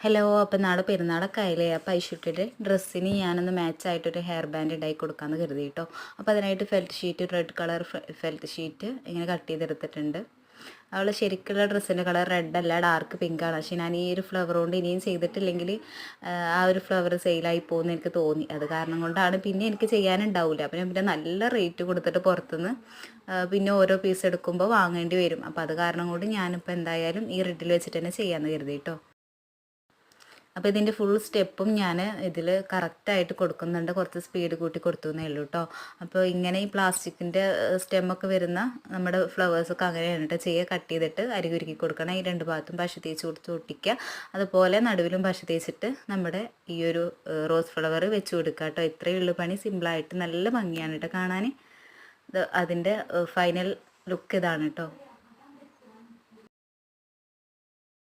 Hello, അപ്പോൾ നാളെ പെരുന്നാളൊക്കെ ആയില്ലേ. അപ്പോൾ ഐശ്വര്യയുടെ ഡ്രസ്സിന് ഞാനൊന്ന് മാച്ചായിട്ടൊരു ഹെയർ ബാൻഡ് ഉണ്ടാക്കി കൊടുക്കാമെന്ന് കരുതി കേട്ടോ. അപ്പോൾ അതിനായിട്ട് felt sheet, red colour felt sheet ഇങ്ങനെ കട്ട് ചെയ്തെടുത്തിട്ടുണ്ട്. അവൾ ശരിക്കുള്ള ഡ്രസ്സിൻ്റെ കളർ റെഡ് അല്ല, ഡാർക്ക് പിങ്കാണ്. പക്ഷേ ഞാൻ ഈ ഒരു ഫ്ലവർ കൊണ്ട് ഇനിയും ചെയ്തിട്ടില്ലെങ്കിൽ ആ ഒരു ഫ്ലവർ സെയിലായി പോകുമെന്ന് എനിക്ക് തോന്നി. അത് കാരണം കൊണ്ടാണ് പിന്നെ എനിക്ക് ചെയ്യാനുണ്ടാവില്ല. അപ്പോൾ ഞാൻ പിന്നെ നല്ല റേറ്റ് കൊടുത്തിട്ട് പുറത്തുനിന്ന് പിന്നെ ഓരോ പീസ് എടുക്കുമ്പോൾ വാങ്ങേണ്ടി വരും. അപ്പോൾ അത് കാരണം കൊണ്ട് ഞാനിപ്പോൾ എന്തായാലും ഈ റെഡിൽ വെച്ചിട്ട് തന്നെ ചെയ്യാമെന്ന് കരുതി കേട്ടോ. അപ്പോൾ ഇതിൻ്റെ ഫുൾ സ്റ്റെപ്പും ഞാൻ ഇതിൽ കറക്റ്റായിട്ട് കൊടുക്കുന്നുണ്ട്. കുറച്ച് സ്പീഡ് കൂട്ടി കൊടുത്തു എന്നേ ഉള്ളൂ കേട്ടോ. അപ്പോൾ ഇങ്ങനെ ഈ പ്ലാസ്റ്റിക്കിൻ്റെ സ്റ്റെമ്മൊക്കെ വരുന്ന നമ്മുടെ ഫ്ലവേഴ്സൊക്കെ അങ്ങനെയാണ് കേട്ടോ ചെയ്യുക. കട്ട് ചെയ്തിട്ട് അരികുരുക്കി കൊടുക്കണം. ഈ രണ്ട് ഭാഗത്തും പശ തേച്ച് കൊടുത്ത് ഒട്ടിക്കുക. അതുപോലെ നടുവിലും പശ തേച്ചിട്ട് നമ്മുടെ ഈ ഒരു റോസ് ഫ്ലവർ വെച്ച് കൊടുക്കുക കേട്ടോ. ഇത്രയേ ഉള്ളൂ പണി. സിമ്പിളായിട്ട് നല്ല ഭംഗിയാണ് കേട്ടോ കാണാൻ. അതിൻ്റെ ഫൈനൽ ലുക്ക് ഇതാണ് കേട്ടോ.